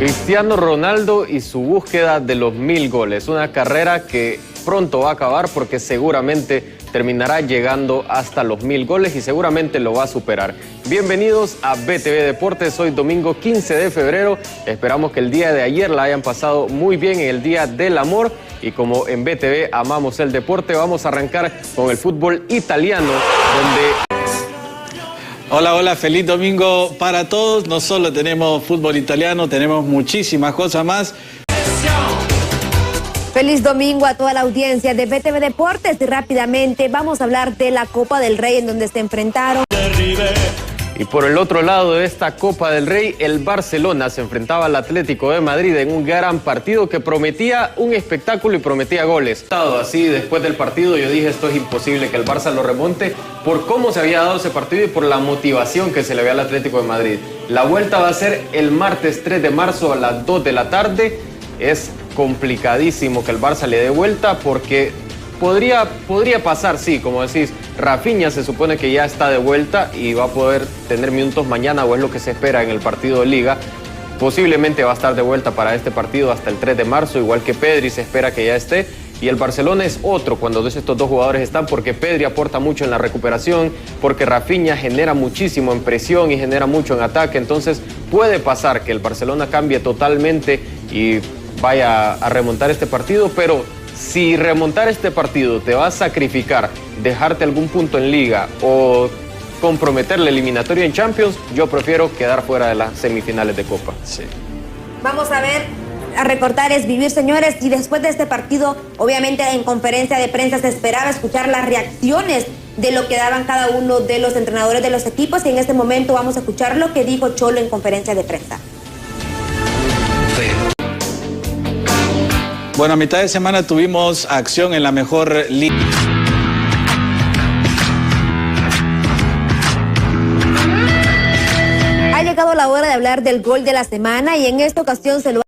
Cristiano Ronaldo y su búsqueda de los 1000 goles, una carrera que pronto va a acabar porque seguramente terminará llegando hasta los 1000 goles y seguramente lo va a superar. Bienvenidos a BTV Deportes, hoy domingo 15 de febrero, esperamos que el día de ayer la hayan pasado muy bien en el Día del Amor y como en BTV amamos el deporte, vamos a arrancar con el fútbol italiano, donde... Hola, hola, feliz domingo para todos. No solo tenemos fútbol italiano, tenemos muchísimas cosas más. Feliz domingo a toda la audiencia de BTV Deportes y rápidamente vamos a hablar de la Copa del Rey en donde se enfrentaron. Y por el otro lado de esta Copa del Rey, el Barcelona se enfrentaba al Atlético de Madrid en un gran partido que prometía un espectáculo y prometía goles. Así, después del partido yo dije esto es imposible que el Barça lo remonte por cómo se había dado ese partido y por la motivación que se le ve al Atlético de Madrid. La vuelta va a ser el martes 3 de marzo a las 2 de la tarde. Es complicadísimo que el Barça le dé vuelta porque podría pasar, sí, como decís, Rafinha se supone que ya está de vuelta y va a poder tener minutos mañana o es lo que se espera en el partido de Liga. Posiblemente va a estar de vuelta para este partido hasta el 3 de marzo, igual que Pedri se espera que ya esté. Y el Barcelona es otro cuando estos dos jugadores están porque Pedri aporta mucho en la recuperación, porque Rafinha genera muchísimo en presión y genera mucho en ataque. Entonces puede pasar que el Barcelona cambie totalmente y vaya a remontar este partido, pero si remontar este partido te va a sacrificar dejarte algún punto en Liga o comprometer la eliminatoria en Champions, yo prefiero quedar fuera de las semifinales de Copa. Sí. Vamos a ver, a recortar es vivir, señores, y después de este partido, obviamente en conferencia de prensa se esperaba escuchar las reacciones de lo que daban cada uno de los entrenadores de los equipos y en este momento vamos a escuchar lo que dijo Cholo en conferencia de prensa. Bueno, a mitad de semana tuvimos acción en la mejor liga. Ha llegado la hora de hablar del gol de la semana y en esta ocasión se lo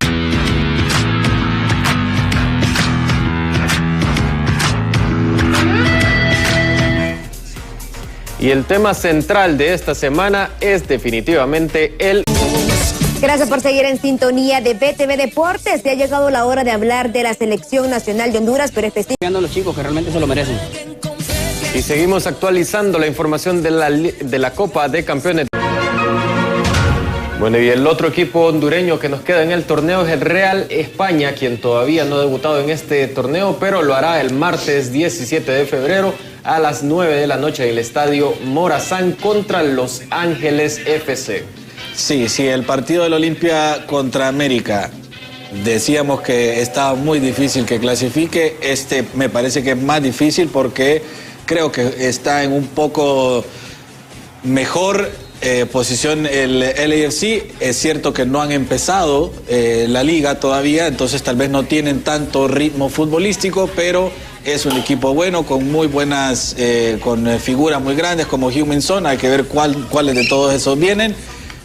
Y el tema central de esta semana es definitivamente el... Gracias por seguir en sintonía de BTV Deportes. Ya ha llegado la hora de hablar de la selección nacional de Honduras, pero específicamente a los chicos que realmente se lo merecen. Y seguimos actualizando la información de la Copa de Campeones. Bueno, y el otro equipo hondureño que nos queda en el torneo es el Real España, quien todavía no ha debutado en este torneo, pero lo hará el martes 17 de febrero a las 9 de la noche en el estadio Morazán contra Los Ángeles FC. Sí, el partido del Olimpia contra América, decíamos que estaba muy difícil que clasifique, este me parece que es más difícil porque creo que está en un poco mejor posición el LAFC. Es cierto que no han empezado la liga todavía, entonces tal vez no tienen tanto ritmo futbolístico, pero es un equipo bueno, con muy buenas, con figuras muy grandes como Heung-min Son. Hay que ver cuáles de todos esos vienen,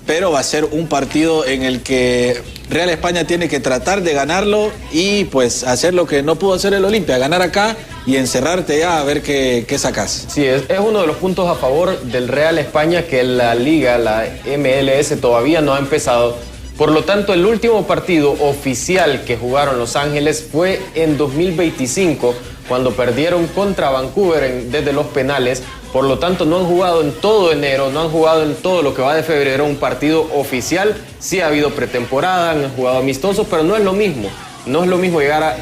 pero va a ser un partido en el que Real España tiene que tratar de ganarlo y pues hacer lo que no pudo hacer el Olimpia, ganar acá y encerrarte ya a ver qué sacas. Sí, es uno de los puntos a favor del Real España que la liga, la MLS todavía no ha empezado. Por lo tanto, el último partido oficial que jugaron Los Ángeles fue en 2025, cuando perdieron contra Vancouver desde los penales. Por lo tanto, no han jugado en todo enero, no han jugado en todo lo que va de febrero un partido oficial. Sí ha habido pretemporada, han jugado amistosos, pero no es lo mismo. No es lo mismo llegar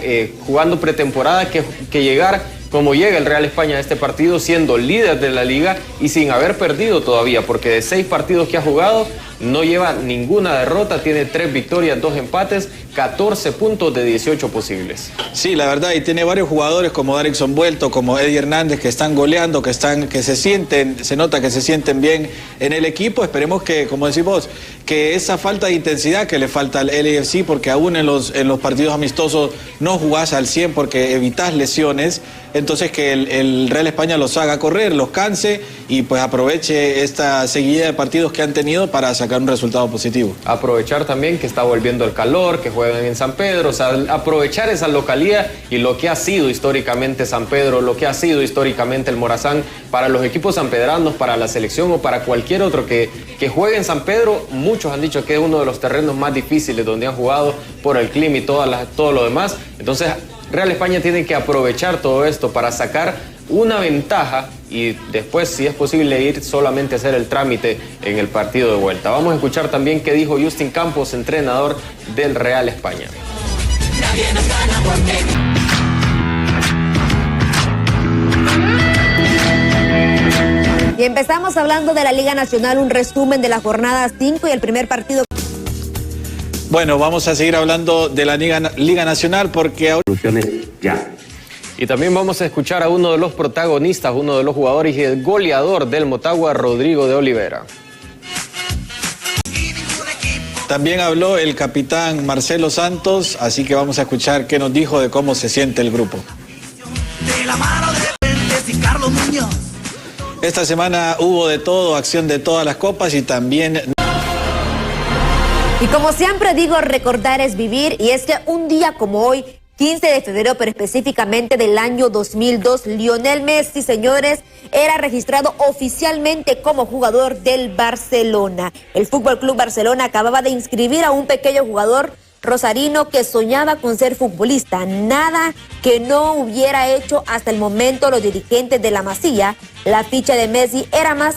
jugando pretemporada que llegar como llega el Real España a este partido siendo líder de la liga y sin haber perdido todavía, porque de 6 partidos que ha jugado no lleva ninguna derrota, tiene 3 victorias, 2 empates, 14 puntos de 18 posibles. Sí, la verdad, y tiene varios jugadores como Darinson Vuelto, como Eddie Hernández, que están goleando, que se nota que se sienten bien en el equipo. Esperemos que, como decís vos, que esa falta de intensidad que le falta al LAFC, porque aún en los partidos amistosos no jugás al 100 porque evitás lesiones, entonces que el Real España los haga correr, los canse y pues aproveche esta seguida de partidos que han tenido para sacar un resultado positivo. Aprovechar también que está volviendo el calor, que juegan en San Pedro, o sea, aprovechar esa localía y lo que ha sido históricamente San Pedro, lo que ha sido históricamente el Morazán para los equipos sanpedranos, para la selección o para cualquier otro que juegue en San Pedro. Muchos han dicho que es uno de los terrenos más difíciles donde han jugado por el clima y todo lo demás. Entonces, Real España tiene que aprovechar todo esto para sacar una ventaja y después, si es posible, ir solamente a hacer el trámite en el partido de vuelta. Vamos a escuchar también qué dijo Justin Campos, entrenador del Real España. Y empezamos hablando de la Liga Nacional, un resumen de la jornada 5 y el primer partido. Bueno, vamos a seguir hablando de la Liga Nacional porque ahora... Ya. Y también vamos a escuchar a uno de los protagonistas, uno de los jugadores y el goleador del Motagua, Rodrigo de Olivera. También habló el capitán Marcelo Santos, así que vamos a escuchar qué nos dijo de cómo se siente el grupo. De la mano de Fuentes y Carlos Muñoz. Esta semana hubo de todo, acción de todas las copas y también... Y como siempre digo, recordar es vivir, y es que un día como hoy, 15 de febrero, pero específicamente del año 2002, Lionel Messi, señores, era registrado oficialmente como jugador del Barcelona. El Fútbol Club Barcelona acababa de inscribir a un pequeño jugador rosarino que soñaba con ser futbolista, nada que no hubiera hecho hasta el momento los dirigentes de la Masía. La ficha de Messi era más...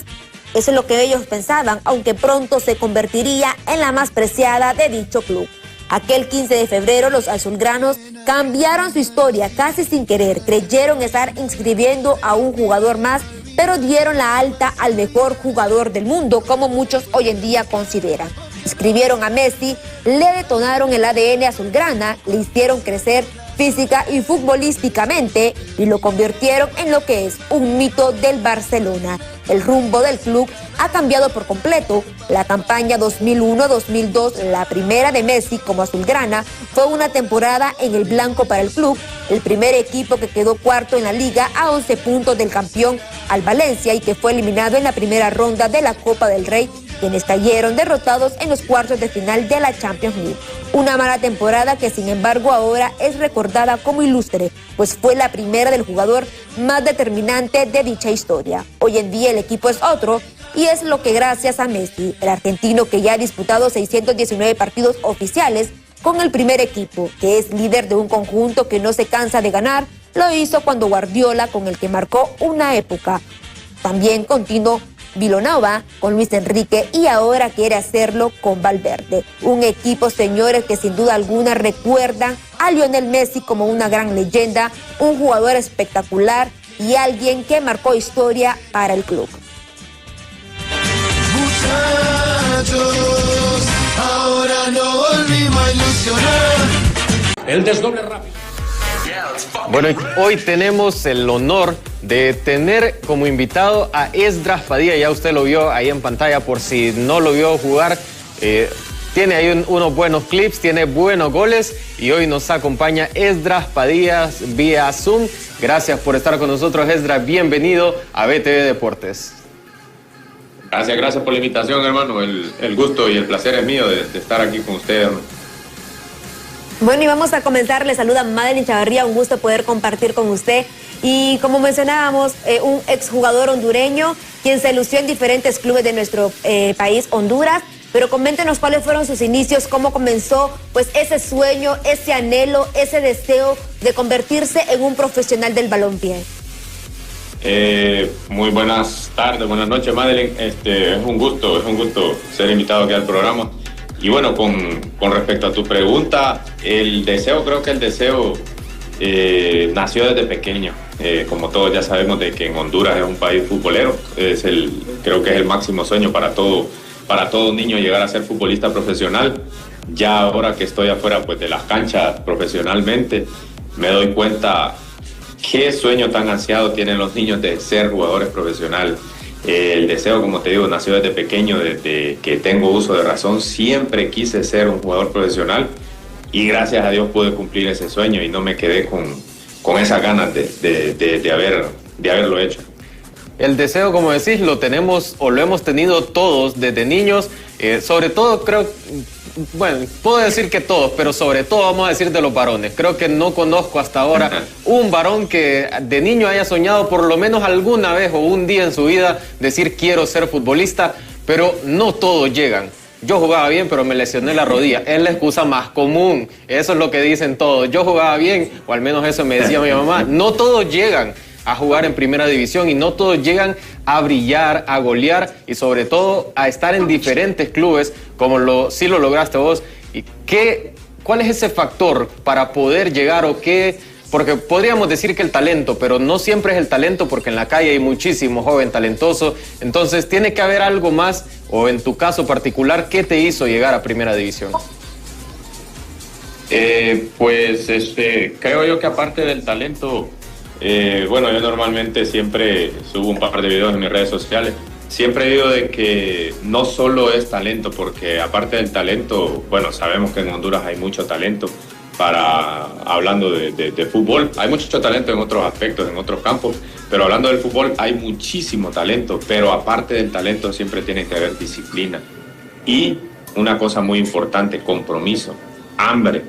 Eso es lo que ellos pensaban, aunque pronto se convertiría en la más preciada de dicho club. Aquel 15 de febrero los azulgranos cambiaron su historia casi sin querer. Creyeron estar inscribiendo a un jugador más, pero dieron la alta al mejor jugador del mundo, como muchos hoy en día consideran. Inscribieron a Messi, le detonaron el ADN azulgrana, le hicieron crecer física y futbolísticamente y lo convirtieron en lo que es un mito del Barcelona. El rumbo del club ha cambiado por completo. La campaña 2001-2002, la primera de Messi como azulgrana, fue una temporada en el blanco para el club, el primer equipo que quedó cuarto en la liga a 11 puntos del campeón al Valencia y que fue eliminado en la primera ronda de la Copa del Rey, quienes cayeron derrotados en los cuartos de final de la Champions League. Una mala temporada que sin embargo ahora es recordada como ilustre, pues fue la primera del jugador más determinante de dicha historia. Hoy en día el equipo es otro y es lo que gracias a Messi, el argentino que ya ha disputado 619 partidos oficiales con el primer equipo, que es líder de un conjunto que no se cansa de ganar, lo hizo cuando Guardiola, con el que marcó una época. También continuó Vilanova con Luis Enrique y ahora quiere hacerlo con Valverde. Un equipo, señores, que sin duda alguna recuerdan a Lionel Messi como una gran leyenda, un jugador espectacular y alguien que marcó historia para el club. Muchachos, ahora no volvimos a ilusionar. El desdoble rápido. Bueno, hoy tenemos el honor de tener como invitado a Esdras Padilla. Ya usted lo vio ahí en pantalla, por si no lo vio jugar. Tiene ahí unos buenos clips, tiene buenos goles y hoy nos acompaña Esdras Padilla vía Zoom. Gracias por estar con nosotros, Esdras. Bienvenido a BTV Deportes. Gracias por la invitación, hermano. El gusto y el placer es mío de estar aquí con ustedes, hermano. Bueno, y vamos a comenzar. Le saluda Madeline Chavarría, un gusto poder compartir con usted. Y como mencionábamos, un exjugador hondureño, quien se lució en diferentes clubes de nuestro país, Honduras. Pero coméntenos cuáles fueron sus inicios, cómo comenzó pues ese sueño, ese anhelo, ese deseo de convertirse en un profesional del balompié. Muy buenas tardes, buenas noches, Madeline. Es un gusto ser invitado aquí al programa. Y bueno, con respecto a tu pregunta, creo que el deseo nació desde pequeño. Como todos ya sabemos de que en Honduras es un país futbolero, creo que es el máximo sueño para todo niño llegar a ser futbolista profesional. Ya ahora que estoy afuera pues, de las canchas profesionalmente, me doy cuenta qué sueño tan ansiado tienen los niños de ser jugadores profesionales. El deseo, como te digo, nació desde pequeño, desde que tengo uso de razón. Siempre quise ser un jugador profesional y gracias a Dios pude cumplir ese sueño y no me quedé esas ganas de haberlo hecho. El deseo, como decís, lo tenemos o lo hemos tenido todos desde niños, sobre todo creo, bueno, puedo decir que todos, pero sobre todo vamos a decir de los varones. Creo que no conozco hasta ahora un varón que de niño haya soñado por lo menos alguna vez o un día en su vida decir quiero ser futbolista, pero no todos llegan. Yo jugaba bien, pero me lesioné la rodilla. Es la excusa más común. Eso es lo que dicen todos. Yo jugaba bien, o al menos eso me decía mi mamá. No todos llegan a jugar en primera división y no todos llegan a brillar, a golear y sobre todo a estar en diferentes clubes como sí lo lograste vos. ¿Y cuál es ese factor para poder llegar o qué? Porque podríamos decir que el talento, pero no siempre es el talento porque en la calle hay muchísimo joven talentoso. Entonces tiene que haber algo más, o en tu caso particular, ¿qué te hizo llegar a primera división? Creo yo que aparte del talento, bueno, yo normalmente siempre subo un par de videos en mis redes sociales. Siempre digo de que no solo es talento, porque aparte del talento, bueno, sabemos que en Honduras hay mucho talento. Hablando de fútbol, hay mucho talento en otros aspectos, en otros campos, pero hablando del fútbol hay muchísimo talento, pero aparte del talento siempre tiene que haber disciplina y una cosa muy importante, compromiso, hambre,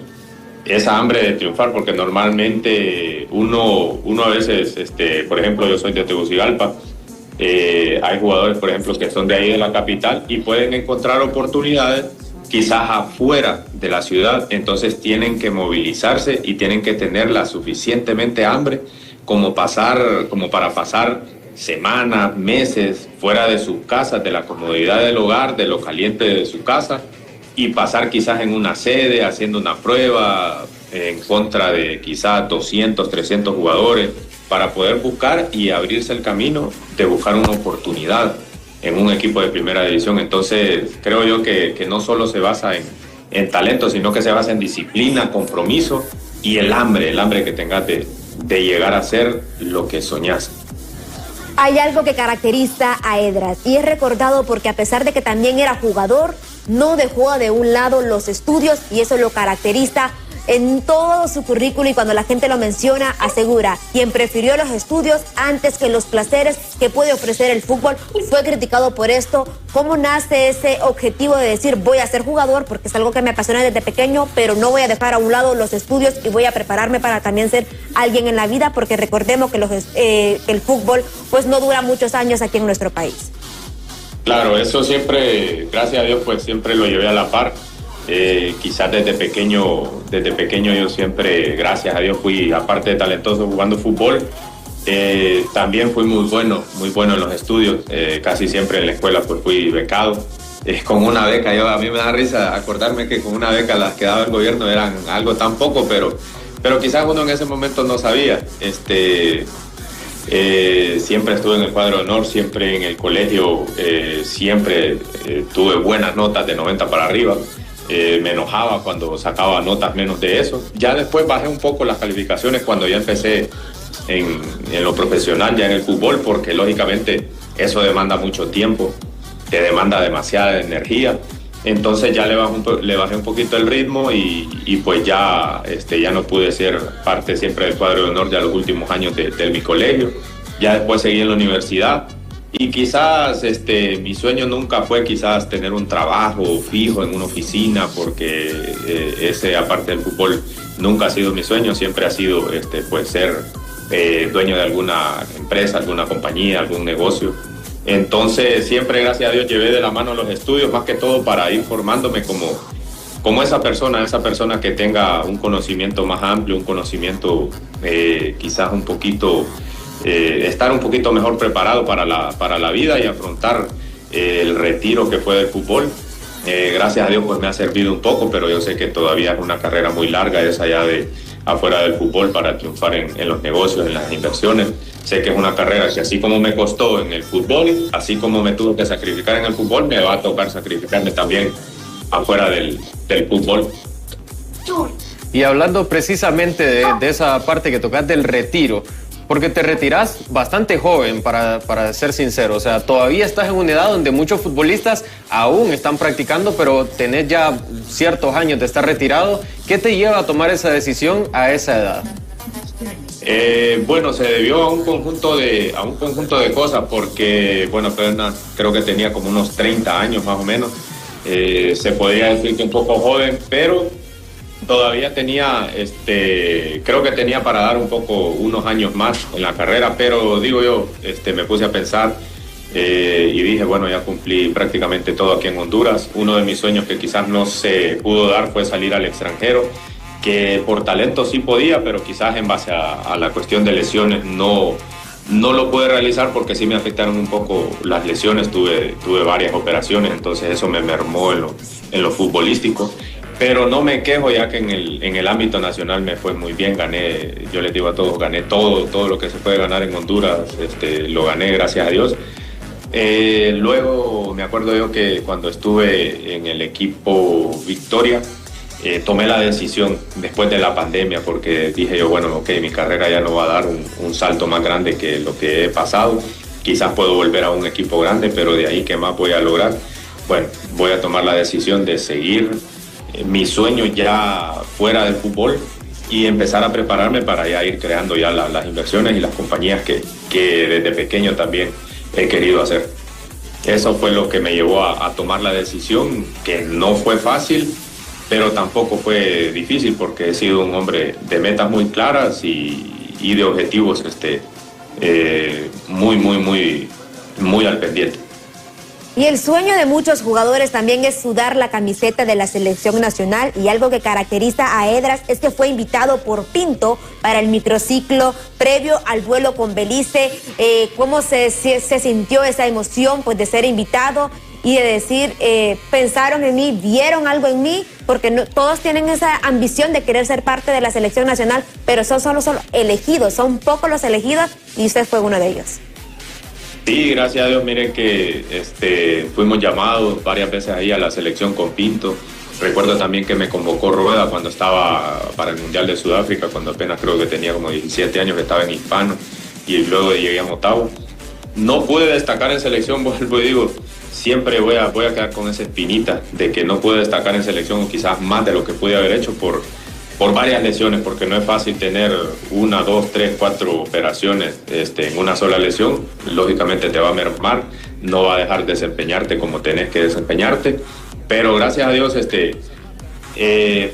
esa hambre de triunfar, porque normalmente uno a veces, por ejemplo, yo soy de Tegucigalpa, hay jugadores, por ejemplo, que son de ahí de la capital y pueden encontrar oportunidades quizás afuera de la ciudad, entonces tienen que movilizarse y tienen que tener la suficientemente hambre como para pasar semanas, meses fuera de sus casas, de la comodidad del hogar, de lo caliente de su casa, y pasar quizás en una sede haciendo una prueba en contra de quizás 200, 300 jugadores para poder buscar y abrirse el camino de buscar una oportunidad en un equipo de primera división. Entonces creo yo que no solo se basa en talento, sino que se basa en disciplina, compromiso y el hambre que tengas de llegar a ser lo que soñás. Hay algo que caracteriza a Edras y es recordado porque a pesar de que también era jugador, no dejó de un lado los estudios y eso lo caracteriza en todo su currículo, y cuando la gente lo menciona asegura quien prefirió los estudios antes que los placeres que puede ofrecer el fútbol. Fue criticado por esto. ¿Cómo nace ese objetivo de decir voy a ser jugador porque es algo que me apasiona desde pequeño, pero no voy a dejar a un lado los estudios y voy a prepararme para también ser alguien en la vida? Porque recordemos que el fútbol pues no dura muchos años aquí en nuestro país. Claro, eso siempre, gracias a Dios, pues siempre lo llevé a la par. Quizás desde pequeño yo siempre, gracias a Dios, fui, aparte de talentoso jugando fútbol, también fui muy bueno en los estudios. Casi siempre en la escuela pues fui becado, con una beca. A mí me da risa acordarme que con una beca las que daba el gobierno eran algo tan poco, pero quizás uno en ese momento no sabía. Siempre estuve en el cuadro de honor, siempre en el colegio, siempre tuve buenas notas de 90 para arriba. Me enojaba cuando sacaba notas menos de eso. Ya después bajé un poco las calificaciones cuando ya empecé en lo profesional, ya en el fútbol, porque lógicamente eso demanda mucho tiempo, te demanda demasiada energía. Entonces ya le bajé un poquito el ritmo y pues ya no pude ser parte siempre del cuadro de honor ya los últimos años de mi colegio. Ya después seguí en la universidad. Y quizás mi sueño nunca fue quizás tener un trabajo fijo en una oficina, porque ese, aparte del fútbol, nunca ha sido mi sueño. Siempre ha sido pues ser dueño de alguna empresa, alguna compañía, algún negocio. Entonces siempre, gracias a Dios, llevé de la mano los estudios, más que todo para ir formándome como esa persona que tenga un conocimiento más amplio, un conocimiento quizás un poquito... estar un poquito mejor preparado para la vida y afrontar el retiro que fue del fútbol. Gracias a Dios pues me ha servido un poco, pero yo sé que todavía es una carrera muy larga esa ya de afuera del fútbol para triunfar en los negocios, en las inversiones. Sé que es una carrera que así como me costó en el fútbol, así como me tuve que sacrificar en el fútbol, me va a tocar sacrificarme también afuera del fútbol. Y hablando precisamente de esa parte que tocas del retiro, porque te retirás bastante joven, para ser sincero. O sea, todavía estás en una edad donde muchos futbolistas aún están practicando, pero tenés ya ciertos años de estar retirado. ¿Qué te lleva a tomar esa decisión a esa edad? Bueno, se debió a un conjunto de cosas porque, bueno, creo que tenía como unos 30 años más o menos. Se podría decir que un poco joven, pero todavía tenía, creo que tenía para dar unos años más en la carrera, pero digo yo, me puse a pensar y dije, bueno, ya cumplí prácticamente todo aquí en Honduras. Uno de mis sueños que quizás no se pudo dar fue salir al extranjero, que por talento sí podía, pero quizás en base a la cuestión de lesiones no lo pude realizar porque sí me afectaron un poco las lesiones, tuve varias operaciones, entonces eso me mermó en lo futbolístico. Pero no me quejo, ya que en el ámbito nacional me fue muy bien, yo les digo a todos, gané todo lo que se puede ganar en Honduras, lo gané, gracias a Dios. Luego me acuerdo yo que cuando estuve en el equipo Victoria, tomé la decisión después de la pandemia, porque dije yo, bueno, ok, mi carrera ya no va a dar un salto más grande que lo que he pasado, quizás puedo volver a un equipo grande, pero de ahí, ¿qué más voy a lograr? Bueno, voy a tomar la decisión de seguir mi sueño ya fuera del fútbol y empezar a prepararme para ya ir creando ya las inversiones y las compañías que desde pequeño también he querido hacer. Eso fue lo que me llevó a tomar la decisión, que no fue fácil, pero tampoco fue difícil porque he sido un hombre de metas muy claras y de objetivos muy al pendiente. Y el sueño de muchos jugadores también es sudar la camiseta de la selección nacional, y algo que caracteriza a Edras es que fue invitado por Pinto para el microciclo previo al duelo con Belice. ¿Cómo se sintió esa emoción, pues, de ser invitado y de decir, pensaron en mí, vieron algo en mí? Porque todos tienen esa ambición de querer ser parte de la selección nacional, pero son solo elegidos, son pocos los elegidos, y usted fue uno de ellos. Sí, gracias a Dios, miren que fuimos llamados varias veces ahí a la selección con Pinto. Recuerdo también que me convocó Rueda cuando estaba para el Mundial de Sudáfrica, cuando apenas creo que tenía como 17 años, que estaba en Hispano, y luego llegué a Motagua. No pude destacar en selección, vuelvo y digo, siempre voy a quedar con esa espinita de que no pude destacar en selección, quizás más de lo que pude haber hecho por varias lesiones, porque no es fácil tener 1, 2, 3, 4 operaciones en una sola lesión. Lógicamente te va a mermar, no va a dejar de desempeñarte como tenés que desempeñarte, pero gracias a Dios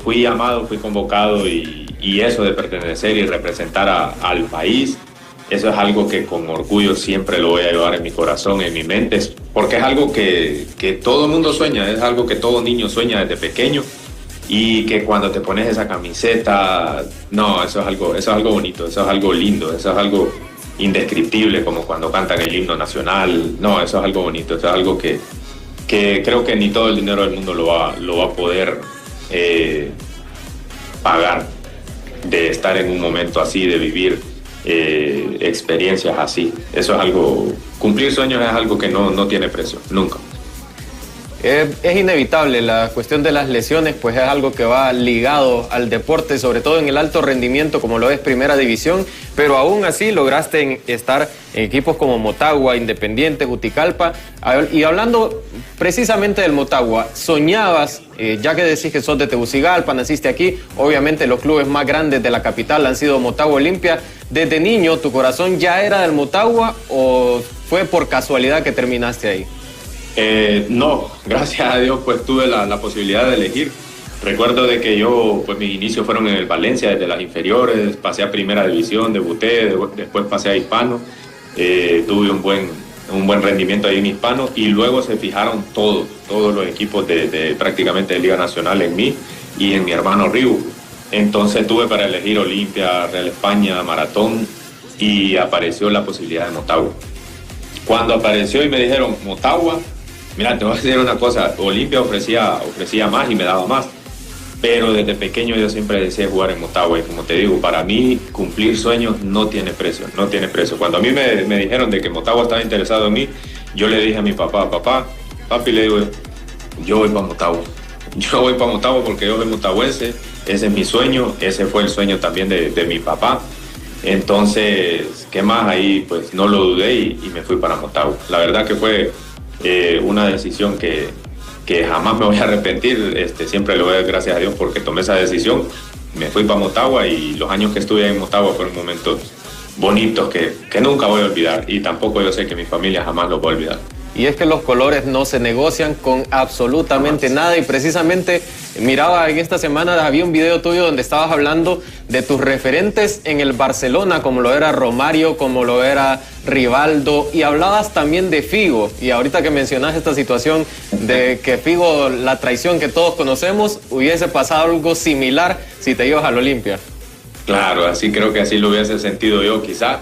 fui llamado, fui convocado, y eso de pertenecer y representar al país, eso es algo que con orgullo siempre lo voy a llevar en mi corazón, en mi mente, porque es algo que todo el mundo sueña, es algo que todo niño sueña desde pequeño. Y que cuando te pones esa camiseta, no, eso es algo bonito, eso es algo lindo, eso es algo indescriptible, como cuando cantan el himno nacional. No, eso es algo bonito, eso es algo que creo que ni todo el dinero del mundo lo va a poder pagar, de estar en un momento así, de vivir experiencias así. Eso es algo, cumplir sueños es algo que no tiene precio, nunca. Es inevitable, la cuestión de las lesiones pues es algo que va ligado al deporte, sobre todo en el alto rendimiento como lo es Primera División, pero aún así lograste estar en equipos como Motagua, Independiente, Juticalpa. Y hablando precisamente del Motagua, ¿soñabas, ya que decís que sos de Tegucigalpa, naciste aquí, obviamente los clubes más grandes de la capital han sido Motagua, Olimpia, desde niño tu corazón ya era del Motagua o fue por casualidad que terminaste ahí? No, gracias a Dios pues tuve la posibilidad de elegir. Recuerdo de que yo, pues mis inicios fueron en el Valencia, desde las inferiores, pasé a Primera División, debuté, después pasé a Hispano, tuve un buen rendimiento ahí en Hispano, y luego se fijaron todos los equipos de prácticamente de Liga Nacional en mí y en mi hermano Riu. Entonces tuve para elegir Olimpia, Real España, Maratón, y apareció la posibilidad de Motagua. Cuando apareció y me dijeron Motagua, mira, te voy a decir una cosa, Olimpia ofrecía más y me daba más, pero desde pequeño yo siempre deseé jugar en Motagua, y como te digo, para mí cumplir sueños no tiene precio. Cuando a mí me dijeron de que Motagua estaba interesado en mí, yo le dije a mi papi, le digo, yo voy para Motagua porque yo soy motahuense, ese es mi sueño, ese fue el sueño también de mi papá. Entonces, ¿qué más? Ahí pues no lo dudé y me fui para Motagua. La verdad que fue una decisión que jamás me voy a arrepentir. Siempre le doy gracias a Dios porque tomé esa decisión, me fui para Motagua y los años que estuve en Motagua fueron momentos bonitos que nunca voy a olvidar, y tampoco yo sé que mi familia jamás los va a olvidar. Y es que los colores no se negocian con absolutamente nada, y precisamente miraba en esta semana, había un video tuyo donde estabas hablando de tus referentes en el Barcelona, como lo era Romario, como lo era Rivaldo, y hablabas también de Figo, y ahorita que mencionas esta situación de que Figo, la traición que todos conocemos, hubiese pasado algo similar si te ibas al Olimpia. Claro, así creo que así lo hubiese sentido yo. Quizá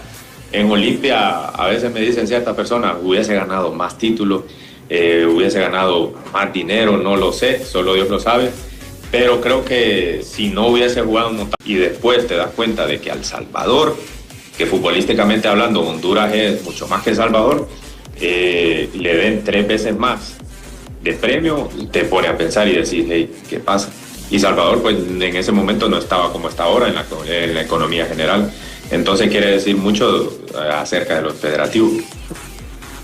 en Olimpia a veces me dicen ciertas personas, hubiese ganado más títulos, hubiese ganado más dinero, no lo sé, solo Dios lo sabe, pero creo que si no hubiese jugado y después te das cuenta de que a El Salvador, que futbolísticamente hablando Honduras es mucho más que El Salvador, le den 3 veces más de premio, te pone a pensar y decir, hey, ¿qué pasa? Y Salvador pues en ese momento no estaba como está ahora en la economía general. Entonces quiere decir mucho acerca de los federativos.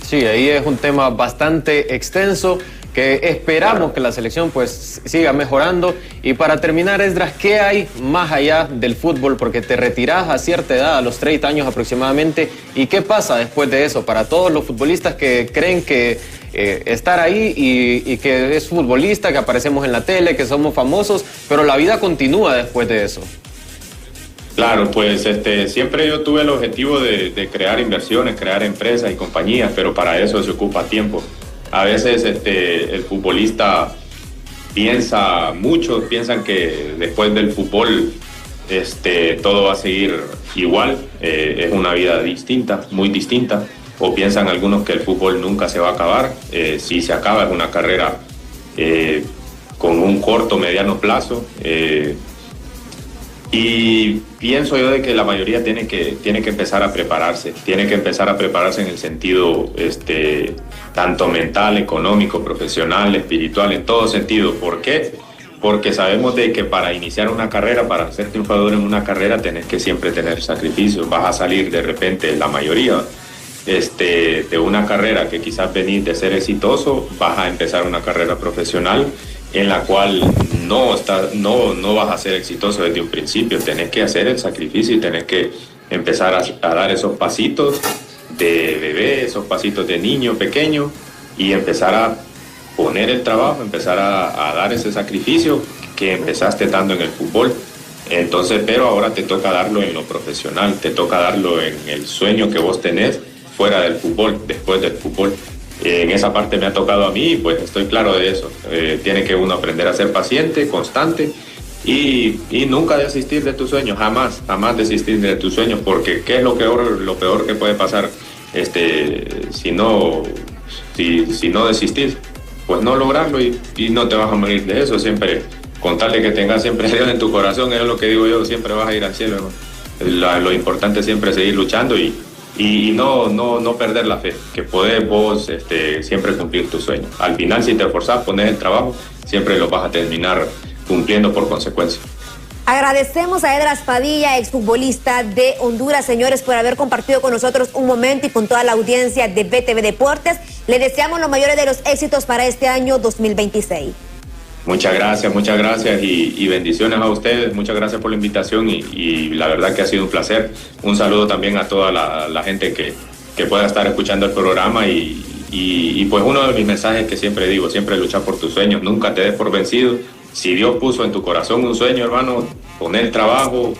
Sí, ahí es un tema bastante extenso que esperamos que la selección pues siga mejorando. Y para terminar, Esdras, ¿qué hay más allá del fútbol? Porque te retirás a cierta edad, a los 30 años aproximadamente. ¿Y qué pasa después de eso? Para todos los futbolistas que creen que estar ahí y que es futbolista, que aparecemos en la tele, que somos famosos, pero la vida continúa después de eso. Claro, pues siempre yo tuve el objetivo de crear inversiones, crear empresas y compañías, pero para eso se ocupa tiempo. A veces el futbolista muchos piensan que después del fútbol todo va a seguir igual, es una vida distinta, muy distinta, o piensan algunos que el fútbol nunca se va a acabar. Si se acaba es una carrera con un corto, mediano plazo, y pienso yo de que la mayoría tiene que empezar a prepararse, en el sentido tanto mental, económico, profesional, espiritual, en todo sentido. ¿Por qué? Porque sabemos de que para iniciar una carrera, para ser triunfador en una carrera, tenés que siempre tener sacrificios. Vas a salir de repente, la mayoría, de una carrera que quizás venís de ser exitoso, vas a empezar una carrera profesional en la cual no vas a ser exitoso desde un principio. Tenés que hacer el sacrificio y tenés que empezar a dar esos pasitos de bebé, esos pasitos de niño pequeño, y empezar a poner el trabajo, empezar a dar ese sacrificio que empezaste dando en el fútbol. Entonces, pero ahora te toca darlo en lo profesional, te toca darlo en el sueño que vos tenés fuera del fútbol, después del fútbol. En esa parte me ha tocado a mí, pues estoy claro de eso. Tiene que uno aprender a ser paciente, constante, y nunca desistir de tus sueños, jamás desistir de tus sueños, porque ¿qué es lo peor que puede pasar? Si no desistís, pues no lograrlo y no te vas a morir de eso. Siempre, con tal de que tengas siempre a Dios en tu corazón, es lo que digo yo, siempre vas a ir al cielo, ¿no? Lo importante es siempre seguir luchando y no perder la fe, que podés vos siempre cumplir tus sueños. Al final, si te esforzás, pones el trabajo, siempre lo vas a terminar cumpliendo por consecuencia. Agradecemos a Esdras Padilla, exfutbolista de Honduras, señores, por haber compartido con nosotros un momento y con toda la audiencia de BTV Deportes. Le deseamos los mayores de los éxitos para este año 2026. Muchas gracias y bendiciones a ustedes. Muchas gracias por la invitación y la verdad que ha sido un placer. Un saludo también a toda la gente que pueda estar escuchando el programa y pues uno de mis mensajes que siempre digo, siempre lucha por tus sueños, nunca te des por vencido. Si Dios puso en tu corazón un sueño, hermano, pon el trabajo,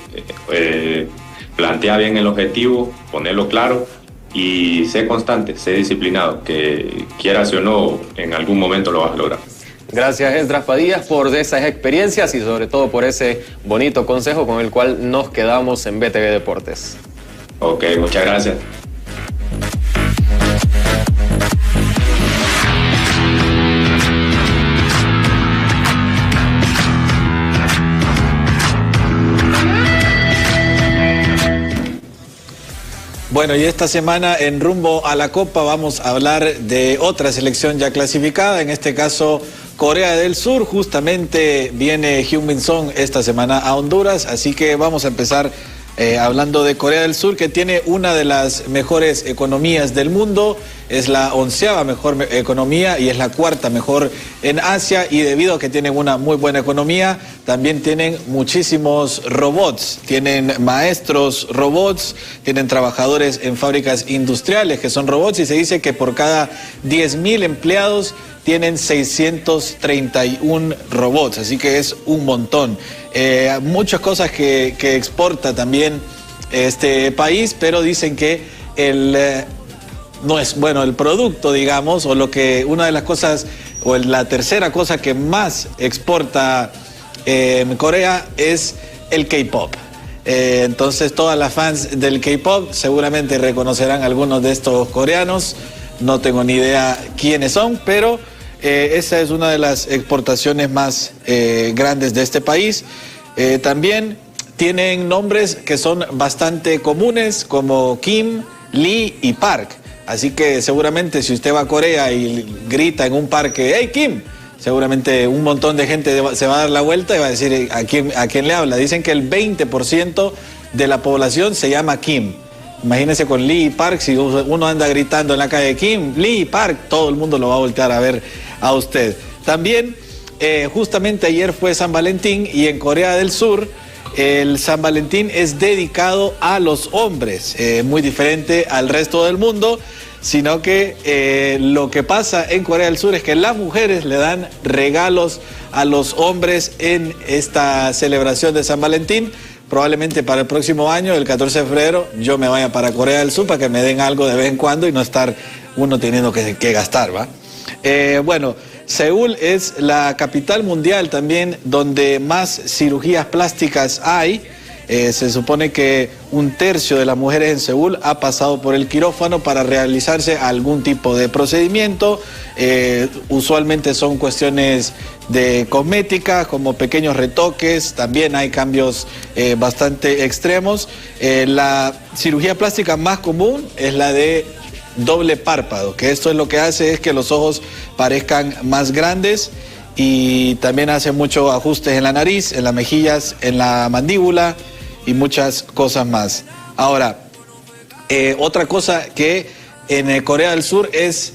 plantea bien el objetivo, ponelo claro y sé constante, sé disciplinado, que quieras o no, en algún momento lo vas a lograr. Gracias, Esdras Padilla, por esas experiencias y sobre todo por ese bonito consejo con el cual nos quedamos en BTV Deportes. Ok, muchas gracias. Bueno, y esta semana en Rumbo a la Copa vamos a hablar de otra selección ya clasificada, en este caso Corea del Sur. Justamente viene Heung-min Son esta semana a Honduras, así que vamos a empezar hablando de Corea del Sur, que tiene una de las mejores economías del mundo. es la 11ª mejor economía y es la 4ª mejor en Asia, y debido a que tienen una muy buena economía, también tienen muchísimos robots, tienen maestros robots, tienen trabajadores en fábricas industriales que son robots, y se dice que por cada 10.000 empleados tienen 631 robots, así que es un montón. Muchas cosas que exporta también este país, pero dicen que no es bueno el producto, digamos, o una de las cosas, o la tercera cosa que más exporta Corea es el K-pop. Entonces todas las fans del K-pop seguramente reconocerán a algunos de estos coreanos. No tengo ni idea quiénes son, pero esa es una de las exportaciones más grandes de este país. También tienen nombres que son bastante comunes, como Kim, Lee y Park. Así que seguramente si usted va a Corea y grita en un parque, ¡Hey, Kim!, seguramente un montón de gente se va a dar la vuelta y va a decir a quién le habla. Dicen que el 20% de la población se llama Kim. Imagínense con Lee y Park, si uno anda gritando en la calle Kim, Lee, Park, todo el mundo lo va a voltear a ver a usted. También, justamente ayer fue San Valentín, y en Corea del Sur el San Valentín es dedicado a los hombres, muy diferente al resto del mundo, sino que lo que pasa en Corea del Sur es que las mujeres le dan regalos a los hombres en esta celebración de San Valentín. Probablemente para el próximo año, el 14 de febrero, yo me vaya para Corea del Sur para que me den algo de vez en cuando y no estar uno teniendo que gastar, ¿va? Bueno, Seúl es la capital mundial también donde más cirugías plásticas hay. Se supone que 1/3 de las mujeres en Seúl ha pasado por el quirófano para realizarse algún tipo de procedimiento. Usualmente son cuestiones de cosmética, como pequeños retoques. También hay cambios bastante extremos. La cirugía plástica más común es la de doble párpado, que esto es lo que hace es que los ojos parezcan más grandes, y también hace muchos ajustes en la nariz, en las mejillas, en la mandíbula y muchas cosas más. Ahora, otra cosa que en Corea del Sur es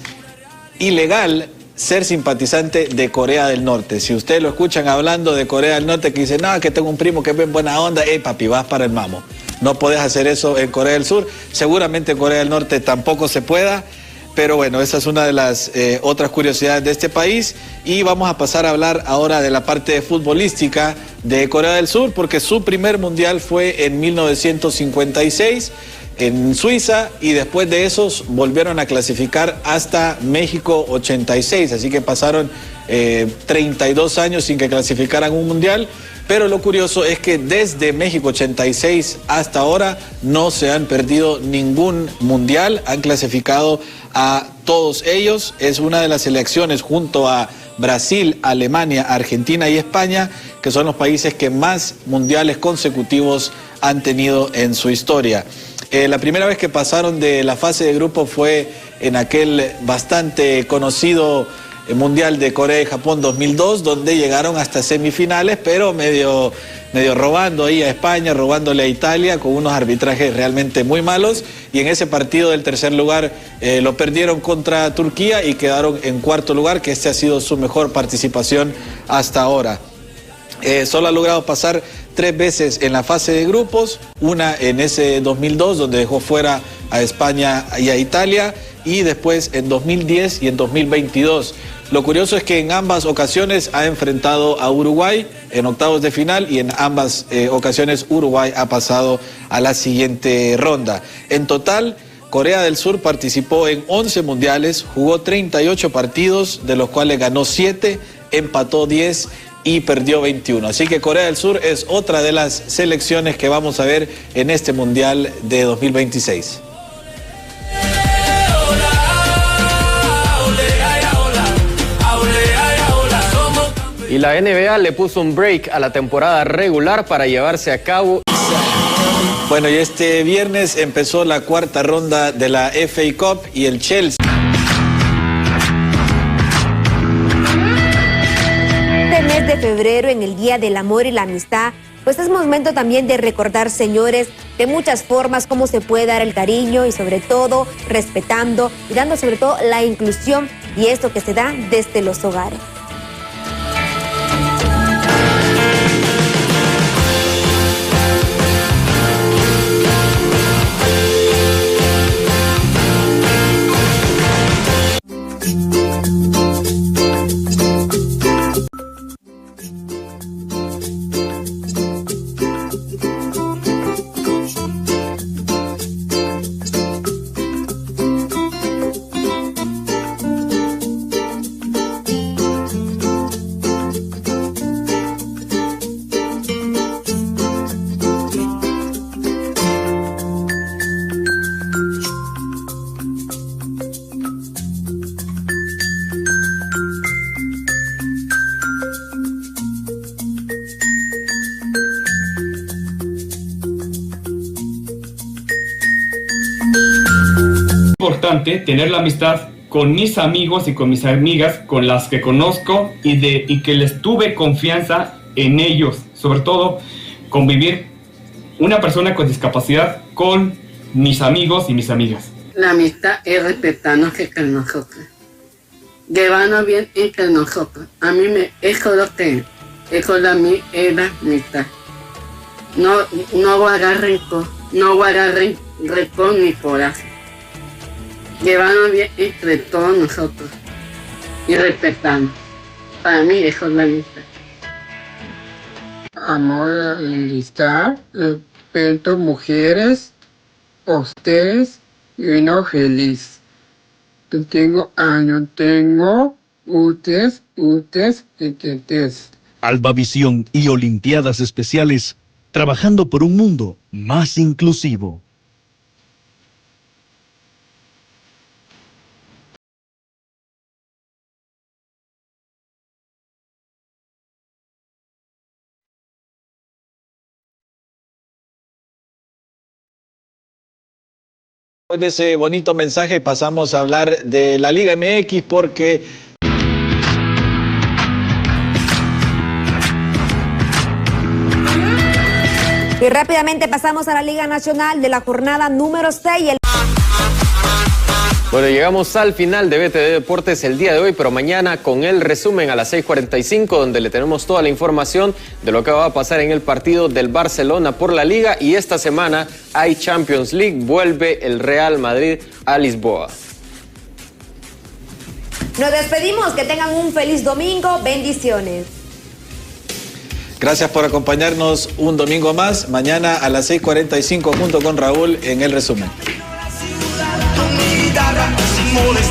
ilegal ser simpatizante de Corea del Norte. Si ustedes lo escuchan hablando de Corea del Norte, que dice, no, que tengo un primo que es bien buena onda, papi, vas para el mamo. No podés hacer eso en Corea del Sur. Seguramente en Corea del Norte tampoco se pueda, pero bueno, esa es una de las otras curiosidades de este país. Y vamos a pasar a hablar ahora de la parte futbolística de Corea del Sur, porque su primer mundial fue en 1956 en Suiza, y después de esos volvieron a clasificar hasta México 86, así que pasaron 32 años sin que clasificaran un mundial. Pero lo curioso es que desde México 86 hasta ahora no se han perdido ningún mundial, han clasificado a todos ellos. Es una de las selecciones junto a Brasil, Alemania, Argentina y España, que son los países que más mundiales consecutivos han tenido en su historia. La primera vez que pasaron de la fase de grupo fue en aquel bastante conocido Mundial de Corea y Japón 2002, donde llegaron hasta semifinales, pero medio robando ahí a España, robándole a Italia, con unos arbitrajes realmente muy malos, y en ese partido del tercer lugar lo perdieron contra Turquía y quedaron en cuarto lugar, que ha sido su mejor participación hasta ahora. Solo ha logrado pasar 3 veces en la fase de grupos, una en ese 2002, donde dejó fuera a España y a Italia, y después en 2010 y en 2022. Lo curioso es que en ambas ocasiones ha enfrentado a Uruguay en octavos de final, y en ambas ocasiones Uruguay ha pasado a la siguiente ronda. En total, Corea del Sur participó en 11 mundiales, jugó 38 partidos, de los cuales ganó 7, empató 10 y perdió 21. Así que Corea del Sur es otra de las selecciones que vamos a ver en este mundial de 2026. Y la NBA le puso un break a la temporada regular para llevarse a cabo. Bueno, y este viernes empezó la 4ª ronda de la FA Cup, y el Chelsea. Este mes de febrero, en el Día del Amor y la Amistad, pues es momento también de recordar, señores, de muchas formas cómo se puede dar el cariño y sobre todo respetando y dando sobre todo la inclusión y esto que se da desde los hogares. Importante tener la amistad con mis amigos y con mis amigas con las que conozco y que les tuve confianza en ellos, sobre todo convivir una persona con discapacidad con mis amigos y mis amigas. La amistad es respetarnos entre nosotros, llevarnos bien entre nosotros. A mí eso de mí es la amistad. No guardar rencor, ni coraje. Llevarnos bien entre todos nosotros y respetarnos. Para mí eso es la amistad. Amor, amistad, respeto, mujeres, ustedes y uno feliz. Tengo años, ustedes. Albavisión y Olimpiadas Especiales, trabajando por un mundo más inclusivo. Después de ese bonito mensaje pasamos a hablar de la Liga MX porque Y rápidamente pasamos a la Liga Nacional de la jornada número 6. Bueno, llegamos al final de BTD Deportes el día de hoy, pero mañana con el resumen a las 6:45, donde le tenemos toda la información de lo que va a pasar en el partido del Barcelona por la Liga. Y esta semana hay Champions League, vuelve el Real Madrid a Lisboa. Nos despedimos, que tengan un feliz domingo, bendiciones. gracias por acompañarnos un domingo más. Mañana a las 6:45 junto con Raúl en el resumen.